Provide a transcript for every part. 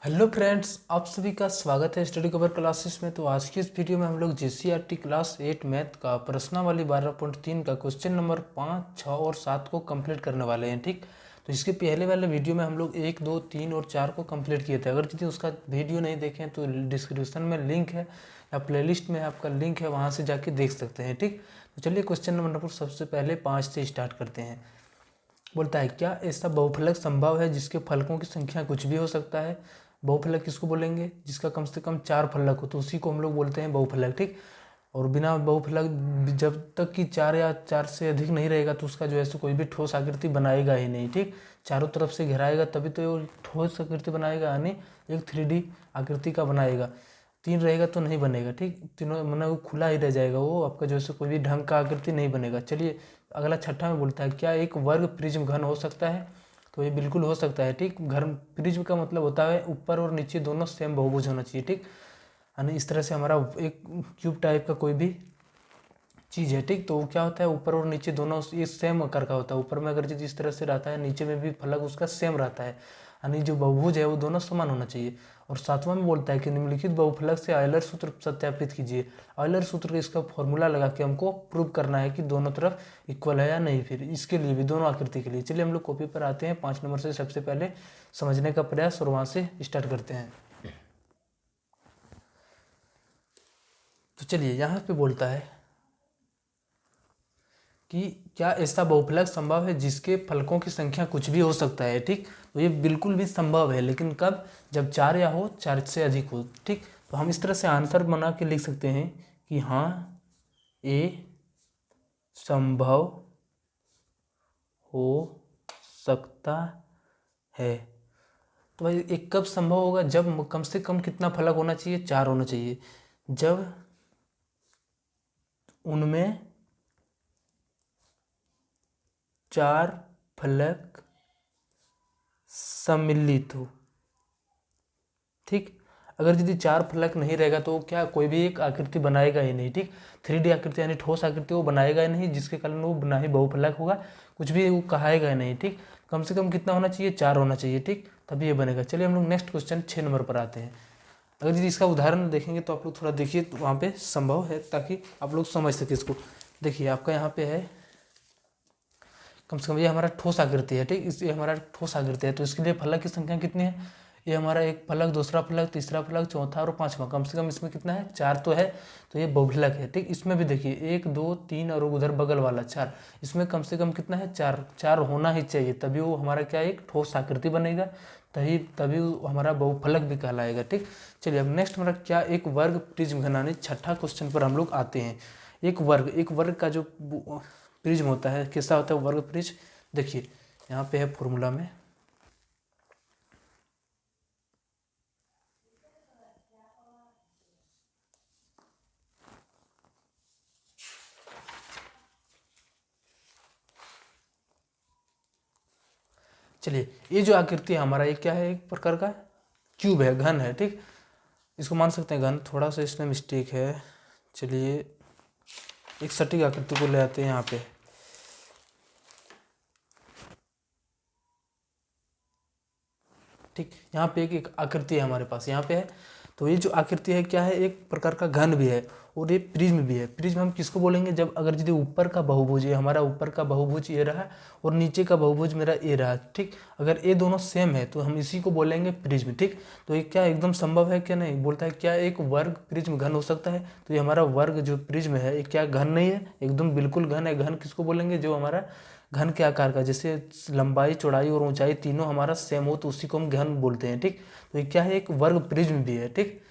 Hello friends, आप सभी का स्वागत है स्टडी कवर क्लासेस में। तो आज की इस वीडियो में हम लोग जीसीईआरटी क्लास 8 मैथ का प्रश्नावली 12.3 का क्वेश्चन नंबर 5, 6 और 7 को कंप्लीट करने वाले हैं। ठीक, तो इसके पहले वाले वीडियो में हम लोग 1, 2, 3 और 4 को कंप्लीट किए थे। अगर यदि उसका वीडियो नहीं देखें तो डिस्क्रिप्शन में लिंक है या प्लेलिस्ट में आपका लिंक है, वहाँ से जाके देख सकते हैं। ठीक, तो चलिए क्वेश्चन नंबर सबसे पहले 5 से स्टार्ट करते हैं। बोलता है, क्या ऐसा बहुफलक संभव है जिसके फलकों की संख्या कुछ भी हो सकता है। बहुफलक किसको बोलेंगे? जिसका कम से कम 4 फलक हो तो उसी को हम लोग बोलते हैं बहुफलक। ठीक, और बिना बहुफलक जब तक कि 4 या 4 से अधिक नहीं रहेगा तो उसका जो है सो कोई भी ठोस आकृति बनाएगा ही नहीं। ठीक, चारों तरफ से घेराएगा तभी तो वो ठोस आकृति बनाएगा, यानी एक 3D आकृति का बनाएगा। 3 रहेगा तो नहीं बनेगा। ठीक, तीनों मतलब वो खुला ही रह जाएगा, वो आपका जो है कोई भी ढंग का आकृति नहीं बनेगा। चलिए अगला छठा में बोलता है, क्या एक वर्ग प्रिज्म घन हो सकता है? तो ये बिल्कुल हो सकता है। ठीक, घन प्रिज्म का मतलब होता है ऊपर और नीचे दोनों सेम बहुभुज होना चाहिए। ठीक, यानी इस तरह से हमारा एक क्यूब टाइप का कोई भी चीज़ है। ठीक, तो वो क्या होता है, ऊपर और नीचे दोनों ये सेम आकार का होता है। ऊपर में अगर चीज इस तरह से रहता है, नीचे में भी फलक उसका सेम रहता है, यानी जो बहुभुज है वो दोनों समान होना चाहिए। और सातवां में बोलता है कि निम्नलिखित बहुफलक से ऑयलर सूत्र सत्यापित कीजिए। ऑयलर सूत्र का इसका फॉर्मूला लगा के हमको प्रूव करना है कि दोनों तरफ इक्वल है या नहीं। फिर इसके लिए भी दोनों आकृति के लिए चलिए हम लोग कॉपी पर आते हैं 5 नंबर से सबसे पहले समझने का प्रयास और वहाँ से स्टार्ट करते हैं। तो चलिए यहाँ पे बोलता है कि क्या ऐसा बहुफलक संभव है जिसके फलकों की संख्या कुछ भी हो सकता है। ठीक, तो ये बिल्कुल भी संभव है, लेकिन कब? जब 4 या हो 4 से अधिक हो। ठीक, तो हम इस तरह से आंसर बना के लिख सकते हैं कि हाँ, ये संभव हो सकता है। तो भाई एक कब संभव होगा? जब कम से कम कितना फलक होना चाहिए? 4 होना चाहिए। जब उनमें 4 फलक सम्मिलित हो। ठीक, अगर यदि 4 फलक नहीं रहेगा तो क्या कोई भी एक आकृति बनाएगा ही नहीं। ठीक, 3D आकृति यानी ठोस आकृति वो बनाएगा ही नहीं, जिसके कारण वो ना ही बहुफलक होगा, कुछ भी वो कहाएगा ही नहीं। ठीक, कम से कम कितना होना चाहिए? 4 होना चाहिए। ठीक, तभी ये बनेगा। चलिए हम लोग नेक्स्ट क्वेश्चन 6 नंबर पर आते हैं। अगर यदि इसका उदाहरण देखेंगे तो आप लोग थोड़ा देखिए, तो वहाँ पे संभव है ताकि आप लोग समझ सके इसको। देखिए आपका यहाँ पे है, कम से कम ये हमारा ठोस आकृति है। ठीक, ये हमारा ठोस आकृति है, तो इसके लिए फलक की संख्या कितनी है? ये हमारा एक फलक, दूसरा फलक, तीसरा फलक, चौथा और पांचवा, कम से कम इसमें कितना है? 4 तो है, तो ये बहुफलक है। ठीक, इसमें भी देखिए 1, 2, 3 और उधर बगल वाला 4, इसमें कम से कम कितना है? 4। 4 होना ही चाहिए, तभी वो हमारा क्या एक ठोस आकृति बनेगा, तभी तभी वो हमारा बहुफलक भी कहलाएगा। ठीक, चलिए अब नेक्स्ट हमारा क्या, एक वर्ग प्रिज्म घन, यानी छठा क्वेश्चन पर हम लोग आते हैं। एक वर्ग का जो प्रिज्म होता है कैसा होता है वर्ग प्रिज्म? देखिए यहाँ पे है फॉर्मूला में, चलिए ये जो आकृति है हमारा, ये क्या है? एक प्रकार का क्यूब है, घन है। ठीक, इसको मान सकते हैं घन, थोड़ा सा इसमें मिस्टेक है। चलिए एक सटीक आकृति को ले आते हैं यहाँ पे। ठीक, यहाँ पे एक आकृति है हमारे पास, यहाँ पे है। तो ये जो आकृति है क्या है? एक प्रकार का घन भी है और ये प्रिज्म भी है। प्रिज्म हम किसको बोलेंगे? जब अगर यदि ऊपर का बहुभुज, ये हमारा ऊपर का बहुभुज ये रहा और नीचे का बहुभुज मेरा ये रहा। ठीक, अगर ये दोनों सेम है तो हम इसी को बोलेंगे प्रिज्म। ठीक, तो ये क्या एकदम संभव है क्या? नहीं। बोलता है क्या एक वर्ग प्रिज्म घन हो सकता है? तो ये हमारा वर्ग जो प्रिज्म है ये क्या घन नहीं है? एकदम बिल्कुल घन है। घन किसको बोलेंगे? जो हमारा घन के आकार का, जैसे लंबाई, चौड़ाई और ऊंचाई तीनों हमारा सेम हो तो उसी को हम घन बोलते हैं। ठीक, तो ये क्या है? एक वर्ग प्रिज्म भी है। ठीक,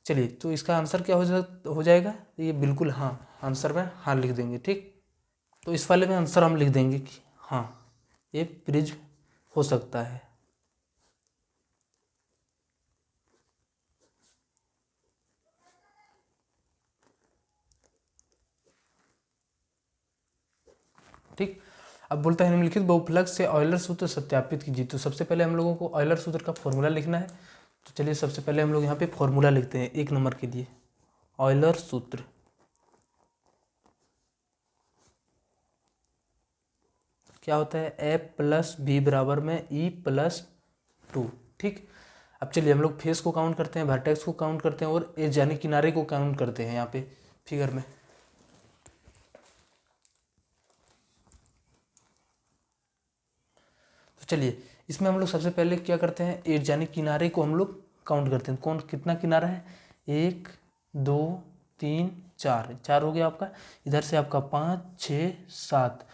चलिए तो इसका आंसर क्या हो जाएगा? ये बिल्कुल हाँ, आंसर में हाँ लिख देंगे। ठीक, तो इस वाले में आंसर हम लिख देंगे कि हाँ, ये प्रिज्म हो सकता है। ठीक, अब बोलता है निम्नलिखित बहुफलक से ऑयलर सूत्र सत्यापित कीजिए। तो सबसे पहले हम लोगों को ऑयलर सूत्र का फॉर्मूला लिखना है। तो चलिए सबसे पहले हम लोग यहाँ पे फॉर्मूला लिखते हैं 1 नंबर के लिए। ऑयलर सूत्र क्या होता है? ए प्लस बी बराबर में ई प्लस 2। ठीक, अब चलिए हम लोग फेस को काउंट करते हैं, वर्टेक्स को काउंट करते हैं और एज यानी किनारे को काउंट करते हैं यहाँ पे फिगर में। तो चलिए इसमें हम लोग सबसे पहले क्या करते हैं, एज यानी किनारे को हम लोग काउंट करते हैं। कौन कितना किनारा है, 1 2 3 4, 4 हो गया आपका। इधर से आपका 5 6 7,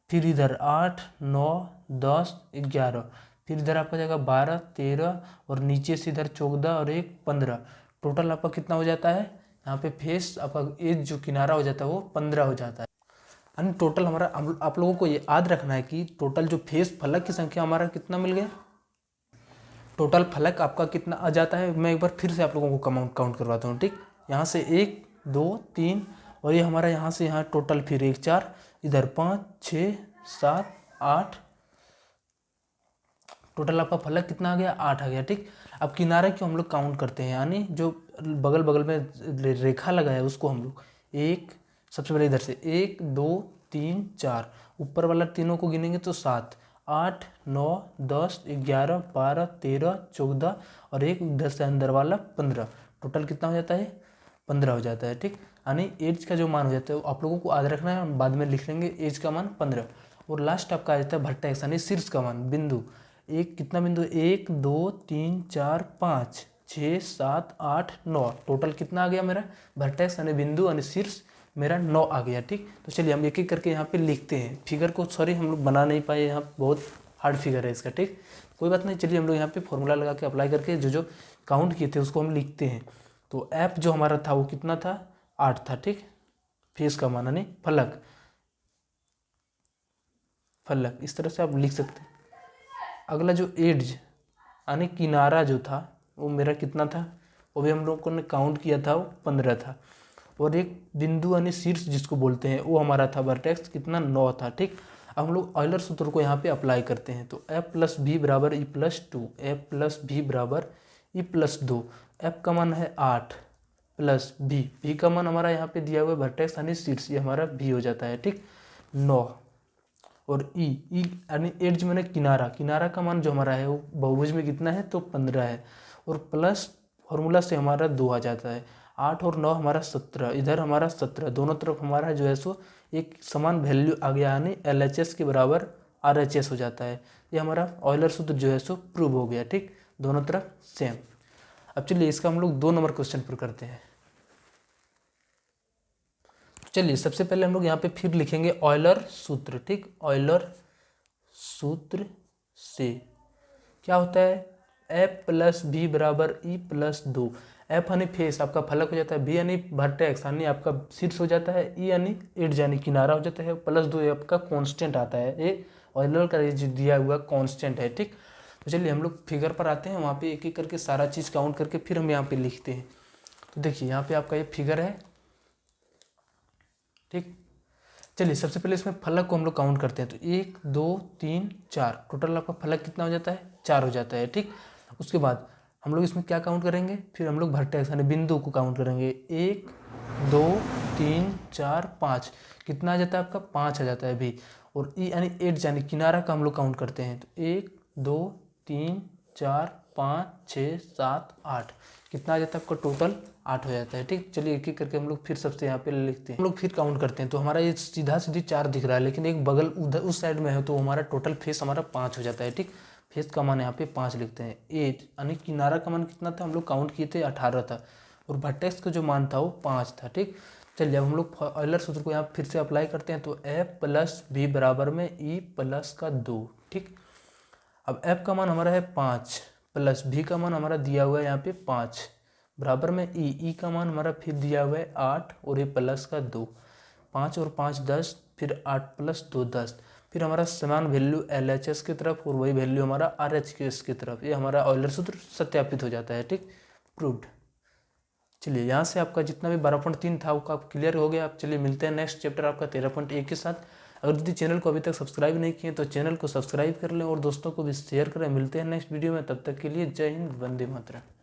फिर इधर 8 9 10 11, फिर इधर आपका जाएगा 12 13 और नीचे से इधर 14 और 1 15। टोटल आपका कितना हो जाता है, यहाँ पे फेस आपका एज जो किनारा हो जाता है वो 15 हो जाता है। यानी टोटल हमारा आप लोगों को ये याद रखना है कि टोटल जो फेस फलक की संख्या हमारा कितना मिल गया, टोटल फलक आपका कितना आ जाता है। मैं एक बार फिर से आप लोगों को काउंट करवाता हूँ, ठीक। यहाँ से 1 2 3 और ये हमारा यहाँ से यहाँ टोटल फिर 1 4, इधर 5 6 7 8, टोटल आपका फलक कितना आ गया, 8 आ गया, ठीक। अब किनारे को हम लोग काउंट करते हैं, यानी जो बगल बगल में रेखा लगा है उसको हम लोग सबसे पहले इधर से 1 2 3 4, ऊपर वाला तीनों को गिनेंगे तो 7 8 9 10 11 12 13 14 और 1 इधर से अंदर वाला 15। टोटल कितना हो जाता है, 15 हो जाता है, ठीक। यानी एज का जो मान हो जाता है आप लोगों को याद रखना है, हम बाद में लिख लेंगे एज का मान 15। और लास्ट आपका आ जाता है वर्टेक्स यानी शीर्ष का मान, बिंदु। एक कितना बिंदु, 1 2 3 4 5 6 7 8 9, टोटल कितना आ गया मेरा वर्टेक्स यानी बिंदु यानी शीर्ष मेरा 9 आ गया, ठीक। तो चलिए हम एक एक करके यहाँ पे लिखते हैं फिगर को। सॉरी हम लोग बना नहीं पाए, यहाँ बहुत हार्ड फिगर है इसका, ठीक। कोई बात नहीं, चलिए हम लोग यहाँ पे फॉर्मूला लगा के अप्लाई करके जो जो काउंट किए थे उसको हम लिखते हैं। तो एफ जो हमारा था वो कितना था, 8 था, ठीक। फेस का मान यानी फलक इस तरह से आप लिख सकते हैं। अगला जो एड्ज यानी किनारा जो था वो मेरा कितना था, वो भी हम लोगों ने काउंट किया था, वो 15 था। और एक बिंदु यानी शीर्ष जिसको बोलते हैं वो हमारा था वर्टेक्स कितना, 9 था, ठीक। अब हम लोग ऑयलर सूत्र को यहाँ पे अप्लाई करते हैं। तो F + B = E+2, F + B = E+2। F का मान है 8 प्लस B का मान हमारा यहाँ पे दिया हुआ है वर्टेक्स यानी शीर्ष, ये हमारा B हो जाता है, ठीक, 9। और E यानी एड्ज मैंने किनारा का मान जो हमारा है वो बहुभुज में कितना है, तो 15 है। और प्लस फॉर्मूला से हमारा 2 आ जाता है, 8 और 9 हमारा 17, इधर हमारा 17, दोनों तरफ हमारा जो है सो एक समान वैल्यू आ गया, यानी LHS के बराबर RHS हो जाता है। ये हमारा ऑयलर सूत्र जो है सो प्रूव हो गया, ठीक, दोनों तरफ सेम। अब चलिए इसका हम लोग 2 नंबर क्वेश्चन पर करते हैं। चलिए सबसे पहले हम लोग यहाँ पे फिर लिखेंगे ऑयलर सूत्र, ठीक। ऑयलर सूत्र से क्या होता है, F + B = E+2। F यानी फेस आपका फलक हो जाता है, B यानी वर्टेक्स यानी आपका शीर्ष हो जाता है, E यानी एड्ज यानी किनारा हो जाता है, +2 आपका कांस्टेंट आता है। ये ऑयलर का जो दिया हुआ कांस्टेंट है, ठीक। तो चलिए हम लोग फिगर पर आते हैं, वहाँ पे एक एक करके सारा चीज़ काउंट करके फिर हम यहाँ पे लिखते हैं। तो देखिए यहाँ पे आपका ये फिगर है, ठीक। चलिए सबसे पहले इसमें फलक को हम लोग काउंट करते हैं। तो 1 2 3 4, टोटल आपका फलक कितना हो जाता है, 4 हो जाता है, ठीक। उसके बाद हम लोग इसमें क्या काउंट करेंगे, फिर हम लोग वर्टेक्स यानी बिंदु को काउंट करेंगे। 1 2 3 4 5, कितना आ जाता है आपका, 5 आ जाता है भी। और E यानी एड्ज यानी किनारा का हम लोग काउंट करते हैं। तो 1 2 3 4 5 6 7 8, कितना आ जाता है आपका, टोटल 8 हो जाता है, ठीक। चलिए एक एक करके हम लोग फिर सबसे यहाँ पे लिखते हैं, हम लोग फिर काउंट करते हैं। तो हमारा ये सीधा 4 दिख रहा है, लेकिन एक बगल उधर उस साइड में है तो हमारा टोटल फेस हमारा 5 हो जाता है, ठीक। फेस का मान यहाँ पे 5 लिखते हैं। एज यानी किनारा का मान कितना था, हम लोग काउंट किए थे 18 था। और वर्टेक्स का जो मान था वो 5 था, ठीक। चलिए अब हम लोग ऑयलर सूत्र को यहाँ फिर से अप्लाई करते हैं। तो F + B = E+2, ठीक। अब F का मान हमारा है 5 प्लस B का मान हमारा दिया हुआ है यहाँ पे 5 बराबर में E का मान हमारा फिर दिया हुआ है 8 और ये प्लस का 2, 5 और 5 10, फिर 8 + 2 10, फिर हमारा समान वैल्यू LHS की तरफ और वही वैल्यू हमारा RHS की तरफ। ये हमारा ऑयलर सूत्र सत्यापित हो जाता है, ठीक, प्रूव्ड। चलिए यहाँ से आपका जितना भी 12.3 था वो आप क्लियर हो गया। आप चलिए मिलते हैं नेक्स्ट चैप्टर आपका 13.1 के साथ। अगर यदि चैनल को अभी तक सब्सक्राइब नहीं किए तो चैनल को सब्सक्राइब कर लें और दोस्तों को भी शेयर करें। मिलते हैं नेक्स्ट वीडियो में, तब तक के लिए जय हिंद, वंदे मातरम।